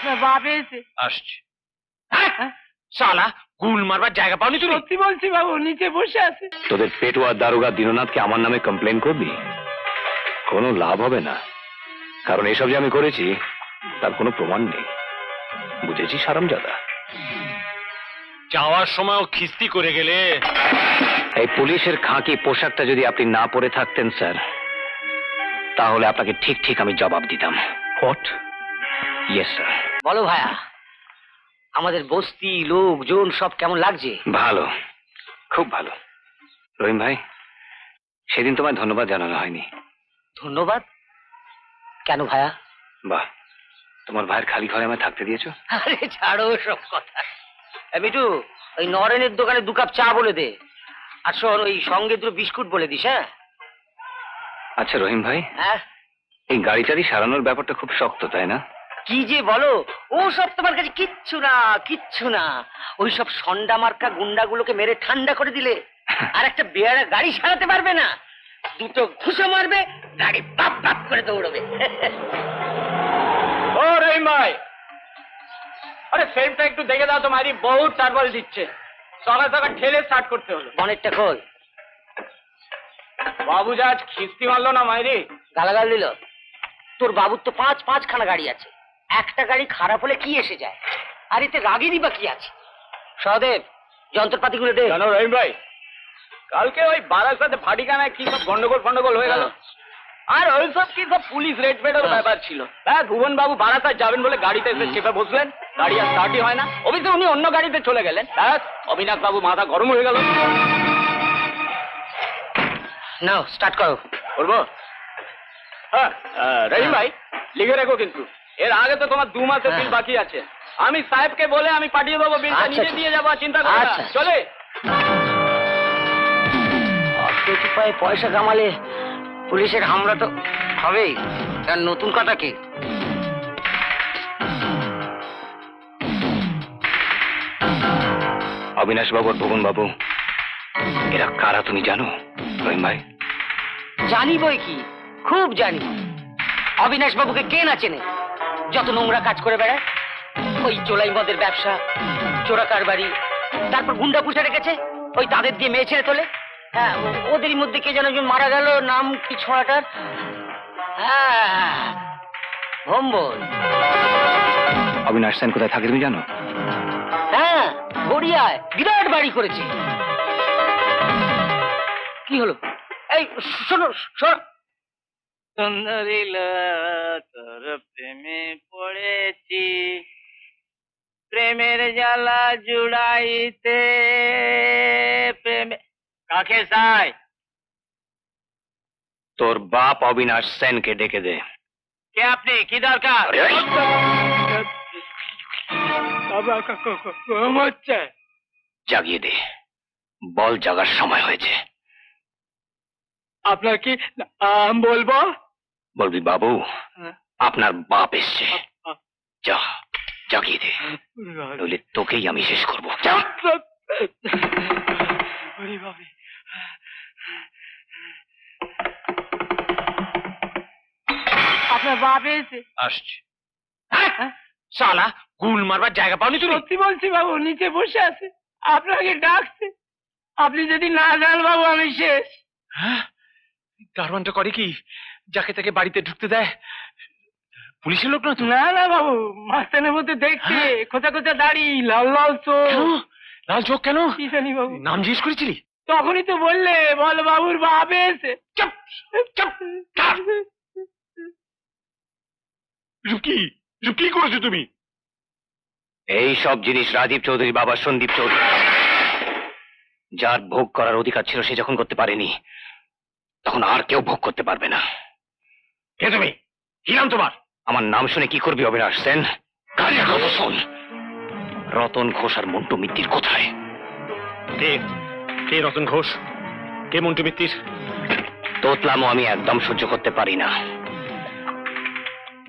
আপনার বাপ এসে আসছে। শালা গুল মারবার জায়গা পাওনি তুমি? সত্যি বলছি বাবু, নিচে বসে আছে। তোদের পেটুয়া দারোগা দীননাথকে আমার নামে কমপ্লেন করবি? কোনো লাভ হবে না, কারণ এসব যে আমি করেছি তার কোনো প্রমাণ নেই। বুঝেছিস হারামজাদা? যাওয়ার সময়ও খিস্তি করে গেলে। এই পুলিশের খাঁকি পোশাকটা যদি আপনি না পরে থাকতেন স্যার, তাহলে আপনাকে ঠিক ঠিক আমি জবাব দিতাম। হোয়াট? Yes sir. বলো ভাইয়া, আমাদের বস্তি লোকজন সব কেমন লাগছে? ভালো, খুব ভালো। রহিম ভাই, সেদিন তোমায় ধন্যবাদ জানানো হয়নি। ধন্যবাদ? কেন ভাইয়া? বাহ, তোমার ভাইয়ের খালি ঘরে আমায় থাকতে দিয়েছো। আরে ছাড়ো সব কথা। মিটু, ওই নরেনের দোকানে 2 কাপ চা বলে দে, আর শোন ওই সঙ্গে 2 বিস্কুট বলে দিস। হ্যাঁ আচ্ছা রহিম ভাই, হ্যাঁ, এই গাড়ি টাড়ি সারানোর ব্যাপারটা খুব শক্ত, তাই না? কি যে বলো, ও সব তোমার কাছে কিচ্ছু না, কিচ্ছু না। ওই সব সন্ডা মার্কা গুন্ডাগুলোকে মেরে ঠান্ডা করে দিলে আর একটা বেয়ারা গাড়ি সারাতে পারবে না। 2টো ঘুষো মারবে, গাড়ি বাপ বাপ করে দৌড়বে। ও রহিম ভাই, আরে ফ্রেমটা একটু দেখে দাও তো, মারি বহুত টার্বল দিচ্ছে। সকাল সকাল ঠেলে স্টার্ট করতে হলো। বনেটটা খোল। বাবু যা আজ খিস্তি মারলো না মাইরি। গালাগাল দিল? তোর বাবুর তো 5 খানা গাড়ি আছে, একটা গাড়ি খারাপ হলে কি এসে যায়? আর এতে রাগেরই বা কি আছে? সহদেব, যন্ত্রপাতিগুলো দে। জানো রহিম ভাই, কালকে ওই বারাসাতে ফাটিকানায় কি সব গন্ডগোল হয়ে গেল। আর ওই সব কি সব পুলিশ রেড ফেডের ব্যাপার ছিল। হ্যাঁ, ভুবন বাবু বারাসাত যাবেন বলে গাড়িতে এসে চেপে বসলেন, গাড়ি আর স্টার্টই হয় না। অবশ্যই উনি অন্য গাড়িতে চলে গেলেন। ব্যাস, অবিনাশ বাবু মাথা গরম হয়ে গেল। নাও স্টার্ট করো। করবো? হ্যাঁ রহিম ভাই, লিখে রেখো কিন্তু, এর আগে তো তোমার 2 মাসের বিল বাকি আছে। আমি সাহেবকে বলে আমি পাঠিয়ে দেবো বিলটা, আচ্ছা, নিজে দিয়ে যাবো, চিন্তা করো না। আচ্ছা। চলে অর্থ পায়ে পয়সা কামালে পুলিশের হামলা তো হবেই, তার নতুন কথা কি? অবিনাশ বাবু আর ভুবন বাবু এরা কারা তুমি জানো রহিম ভাই? জানি বই কি, খুব জানি। অবিনাশ বাবুকে কে না চেনে? যত নোংরা কাজ করে বেড়ায়, ওই চোলাই মদের ব্যবসা, চোরা কারবারি, তারপর গুন্ডা পুষে রেখেছে, ওই তাদের দিয়ে মেয়ে ছেড়ে তোলে। হ্যাঁ, ওদেরই মধ্যে কে যেন একজন মারা গেল, নাম কি ছড়াটার? হ্যাঁ, ভম্বল। অবিনাশ সেন কোথায় থাকে তুমি জানো? হ্যাঁ, গড়িয়ায় বিরাট বাড়ি করেছে। কি হলো? এই শোনো শোনো, সুন্দরী তোর প্রেমে পড়েছি, প্রেমের জ্বালা জুড়াইতে প্রেমে। কাকে চাই? তোর বাপ অবিনাশ সেনকে ডেকে দে। কে আপনি? কি দরকার? হচ্ছে জাগিয়ে দে, বল জাগার সময় হয়েছে। আপনার কি বলবো? বলবি বাবু আপনার বাপ এসছে। যা, জাগিয়ে দে, নইলে তোকেই আমি শেষ করবো। যা। আপনার বাপ এসে আসছে। শালা গুল মারবার জায়গা পাওনি তুমি? সত্যি বলছি বাবু, নিচে বসে আছে, আপনাকে ডাকছে। আপনি যদি না যান বাবু, আমি শেষ। হ্যাঁ, দারোয়ানটা করে কি? যাকে তাকে বাড়িতে ঢুকতে দেয়? পুলিশের লোক না তো? না না বাবু, মাস্তানের মধ্যে দেখছি, খোঁচা খোঁচা দাড়ি, লাল লাল চোখ। কেন? লাল চোখ কেন? কি জানি বাবু। নাম জিজ্ঞেস করেছিলি? তখনই তো বললে, বল বাবুর বাপ এসে। চুপ চুপ। কি কি করেছো তুমি? এই সব জিনিস রাজীব চৌধুরী বাবা সন্দীপ চৌধুরী, যার ভোগ করার অধিকার ছিল সে যখন করতে পারেনি, তখন আর কেউ ভোগ করতে পারবে না। কে তুমি? কি নাম তোমার? আমার নাম শুনে কি করবি অবিনাশ সেন? গাড়ির কথা শোন। রতন ঘোষ আর মন্টু মিত্তির কোথায়? কে? কে রতন ঘোষ? কে মন্টু মিত্তির? তোতলামো আমি একদম সহ্য করতে পারি না।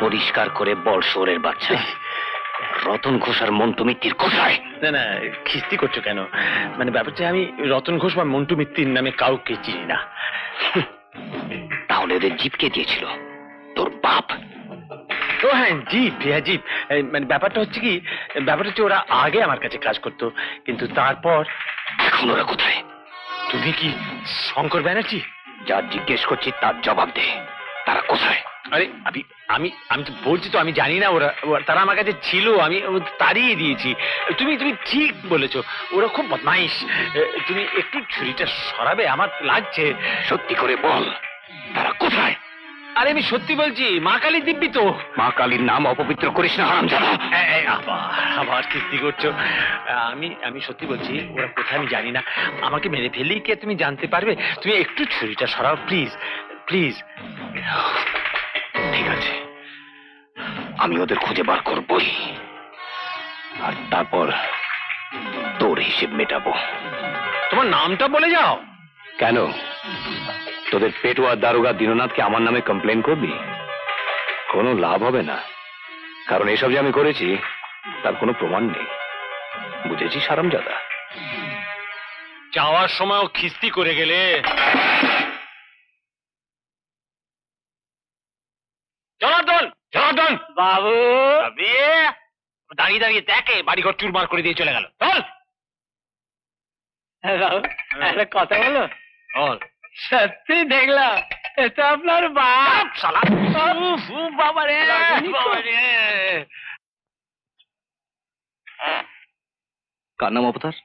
পরিষ্কার করে বল শোরের বাচ্চা, রতন ঘোষ আর মন্টু মিত্তির কোথায়? না না, খিস্তি করছো কেন? মানে ব্যাপারটা, আমি রতন ঘোষ বা মন্টু মিত্তির নামে কাউকে চিনি না। তাহলে ওদের জিপ কে দিয়েছিল? তোর বাপ। ও হ্যাঁ জি জি মানে ব্যাপারটা হচ্ছে কি, ব্যাপারটা হচ্ছে ওরা আগে আমার কাছে কাজ করতো, কিন্তু তারপর এখন ওরা কোথায়? তুমি কি শঙ্কর ব্যানার্জি? যা জিজ্ঞেস করছি তার জবাব দে। তারা কোথায়? আরে আমি আমি আমি তো বলছি তো আমি জানি না, তারা আমার কাছে ছিল, আমি তাড়িয়ে দিয়েছি। তুমি তুমি ঠিক বলেছো, ওরা খুব বদমাইশ। তুমি একটু ছুরিটা সরাবে, আমার লাগছে। সত্যি করে বল, তারা কোথায়? আরে আমি সত্যি বলছি, মা কালী দিব্যি তো। মা কালীর নাম অপবিত্র করিস না হারামজাদা। আবার আবার কিস্তি করছো। আমি আমি সত্যি বলছি, ওরা কোথায় আমি জানি না। আমাকে মেরে ফেললেই কি তুমি জানতে পারবে? তুমি একটু ছুরিটা সরাও প্লিজ প্লিজ। ঠিক আছে, আমি ওদের খুঁজে বার করবই, আর তারপর তোর হিসেব মেটাবো। তোমার নামটা বলে যাও। কেন, তোদের পেটুয়া দারোগা দীননাথকে আমার নামে কমপ্লেন করবি? কোনো লাভ হবে না, কারণ এসব যে আমি করেছি তার কোনো প্রমাণ নেই। বুঝেছিস হারামজাদা? যাওয়ার সময়ও খিস্তি করে গেলে। জনার্দন, জনার্দন বাবু, দাঁড়িয়ে দাঁড়িয়ে দেখে বাড়িঘর চুরমার করে দিয়ে চলে গেল। চল বাবু একটা কথা বলো। চল। সত্যি দেখলাম এটা আপনার বাপ। শালা বাবা রে, কার নাম অবতার?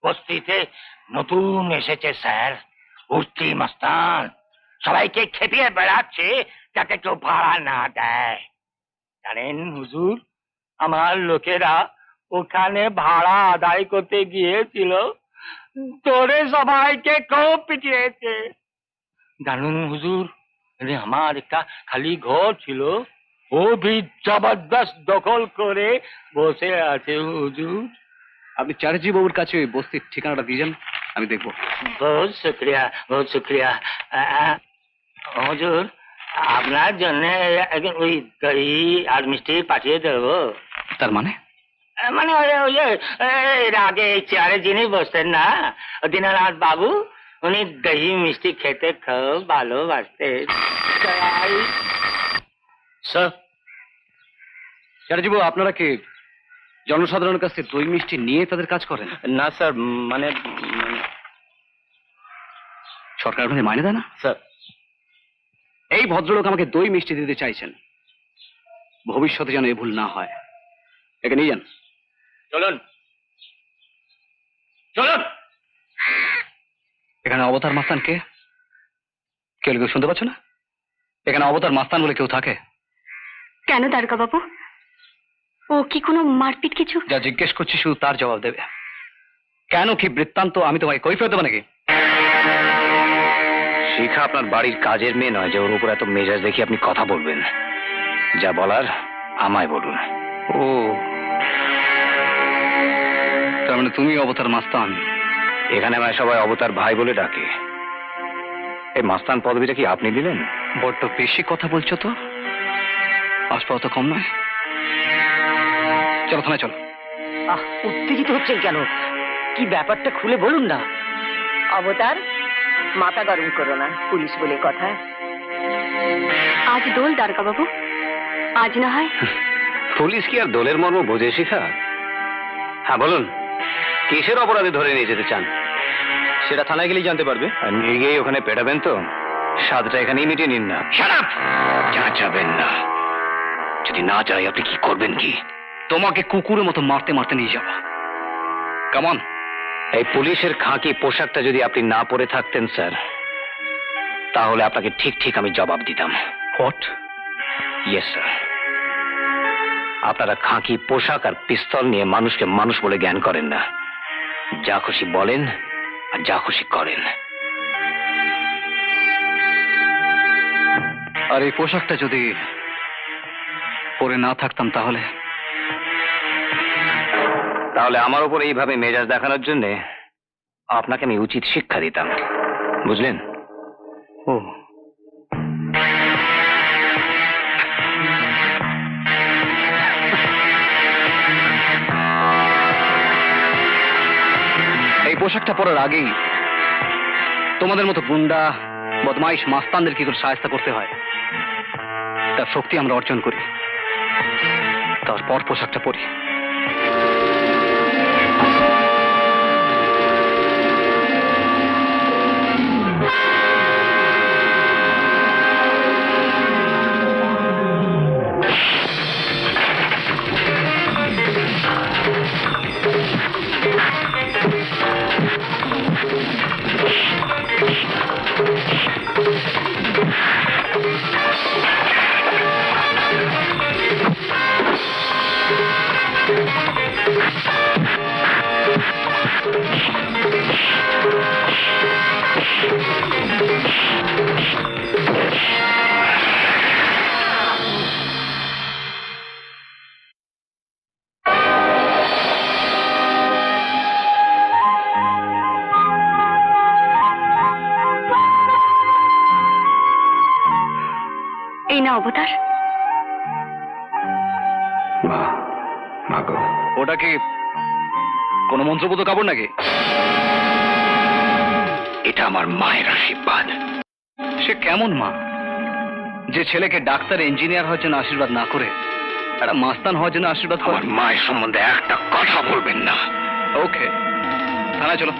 বস্তিতে নতুন এসেছে স্যার, উঠতি মাস্তান। সবাইকে খেপিয়ে বেড়াচ্ছে যাতে কেউ ভাড়া না দেয়। জানেন হুজুর, আমার লোকেরা ওখানে ভাড়া আদায় করতে গিয়েছিল, তোরে সবাইকে খুব পিটিয়েছে। জানুন হুজুর, আমার একটা খালি ঘর ছিল, ও ভি জবরদস্ত দখল করে বসে আছে হুজুর। আপনি চ্যাটার্জি বাবুর কাছে ওই বস্তির ঠিকানাটা দিয়ে যান, আমি দেখবো। বহুত শুক্রিয়া, বহুত শুক্রিয়া। হুজুর, আপনার জন্য ওই দই আর মিষ্টি পাঠিয়ে দেবো। তার মানে? মানে এর আগে এই চেয়ারে যিনি বসতেন না, দীননাথ বাবু, উনি দহি মিষ্টি খেতে খুব ভালোবাসতেন। স্যার, চ্যাটার্জি বাবু, আপনারা কি জনসাধারণের কাছে দই মিষ্টি নিয়ে তাদের কাজ করেন? না স্যার, মানে সরকার আপনাদের মাইনে দেয় না? স্যার, এই ভদ্রলোক আমাকে দই মিষ্টি দিতে চাইছেন, ভবিষ্যতে যেন এ ভুল না হয়। একে নিয়ে যান। চলুন চলুন। এখানে অবতার মাস্তান কে? কেউ শুনতে পাচ্ছ না? এখানে অবতার মাস্তান বলে কেউ থাকে? কেন দারোগা বাবু, ও কি কোনো মারপিট কিছু? যা জিজ্ঞেস করছি শুধু তার জবাব দেবে। কেন, কি বৃত্তান্ত আমি তোমায় কৈফিয়ত দেবো নাকি? শিখা আপনার বাড়ির কাজের মেয়ে নয় যে ওর উপর এত মেজাজ দেখি আপনি কথা বলবেন। যা বলার আমায় বলুন। ও, তার মানে তুমি অবতার মাস্তান? এখানে আমায় সবাই অবতার ভাই বলে ডাকে। এই মাস্তান পদবিটা কি আপনি দিলেন? বড্ড বেশি কথা বলছো তো, আসপাও তো কম নয়। চলো থানায় চলো। উত্তেজিত হচ্ছেন কেন? কি ব্যাপারটা খুলে বলুন না। অবতার, মাথা গরম করো না, পুলিশ বলে কথা। আজ দোল দারোগা বাবু, আজ না হয়। পুলিশ কি আর দলের মর্ম বোঝে শিখা? হ্যাঁ বলুন, কিসের অপরাধে ধরে নিয়ে যেতে চান? সেটা থানায় গেলেই জানতে পারবে। আর নিয়ে গিয়ে ওখানে পেটাবেন তো? স্বাদটা এখানেই মিটিয়ে নিন না। যা যাবেন না। যদি না যাই আপনি কি করবেন? কি তোমাকে কুকুরের মতো মারতে মারতে নিয়ে যাব। কামন। এই পুলিশের খাঁকি পোশাকটা যদি আপনি না পরে থাকতেন স্যার, তাহলে আপনাকে ঠিক ঠিক আমি জবাব দিতাম। হোয়াট? Yes sir. আপনারা খাঁকি পোশাক আর পিস্তল নিয়ে মানুষকে মানুষ বলে জ্ঞান করেন না। যা খুশি বলেন আর যা খুশি করেন। আর এই পোশাকটা যদি পরে না থাকতাম তাহলে আমার উপর এইভাবে মেজাজ দেখানোর জন্য আপনাকে আমি উচিত শিক্ষা দিতাম, বুঝলেন? ও, এই পোশাকটা পরার আগেই তোমাদের মতো গুন্ডা বদমাইশ মাস্তানদের কি করে সাহায্য করতে হয় তার শক্তি আমরা অর্জন করি। তারপর পোশাকটা পরি। এই না অবতার। ওটা কি কোনো মন্ত্রপুত কাপড় নাকি? এটা আমার মায়ের আশীর্বাদ। সে কেমন মা যে ছেলেকে ডাক্তার ইঞ্জিনিয়ার হওয়ার জন্য আশীর্বাদ না করে একটা মাস্তান হওয়ার জন্য আশীর্বাদ করে? আমার মায়ের সম্বন্ধে একটা কথা বলবেন না। ওকে, থানায় চলো।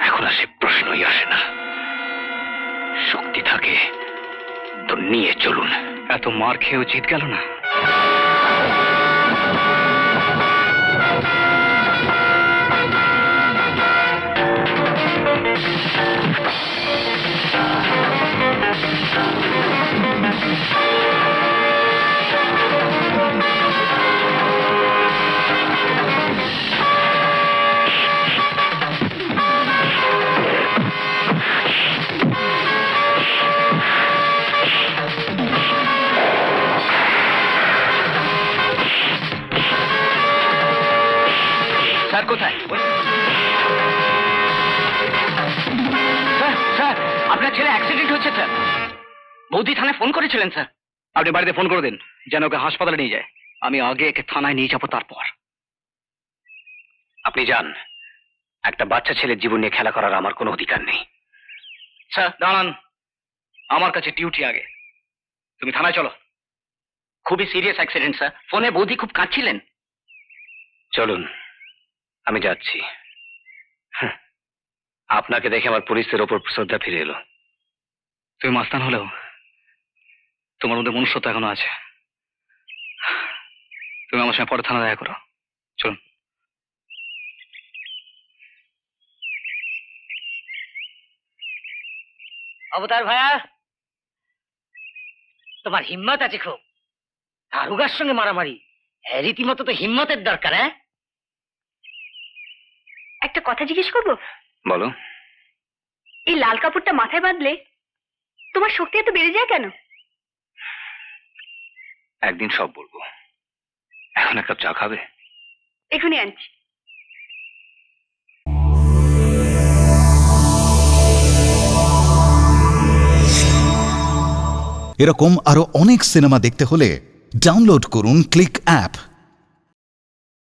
এখন আর সে প্রশ্নই আসে না। শক্তি থাকে তো নিয়ে চলুন। এত মার খেয়েও জিত গেল না। স্যার কোথায়? স্যার স্যার আপনার ছেলে অ্যাক্সিডেন্ট হয়েছে স্যার। বৌদি থানায় ফোন করেছিলেন স্যার। আপনি বাড়িতে ফোন করে দিন যেন ওকে হাসপাতালে নিয়ে যায়। আমি আগে একে থানায় নিয়ে যাবো, তারপর আপনি যান। একটা বাচ্চা ছেলের জীবন নিয়ে খেলা করার আমার কোনো অধিকার নেই। স্যার দাঁড়ান, আমার কাছে ডিউটি আগে। তুমি থানায় চলো। খুবই সিরিয়াস অ্যাক্সিডেন্ট স্যার। ফোনে বৌদি খুব কাঁদছিলেন। চলুন, আমি যাচ্ছি। আপনাকে দেখে আমার পুলিশের ওপর শ্রদ্ধা ফিরে এলো। তুমি মাস্তান হলেও তোমার মধ্যে মনুষ্যত্ব এখনো আছে। তুমি আমার সঙ্গে পরে থানা দেখা করো। চলুন। অবতার ভাইয়া, তোমার হিম্মত আছে খুব। দারুগার সঙ্গে মারামারি, রীতিমতো তো হিম্মতের দরকার। হ্যাঁ, একটা কথা জিজ্ঞেস করবো? বলো। এই লাল কাপড়টা মাথায় বাঁধলে তোমার শক্তি এত বেড়ে যায় কেন? একদিন সব বলবো। এখন এক কাপ চা খাবে? এখনই আনছি। এরকম আরো অনেক সিনেমা দেখতে হলে ডাউনলোড করুন ক্লিক অ্যাপ।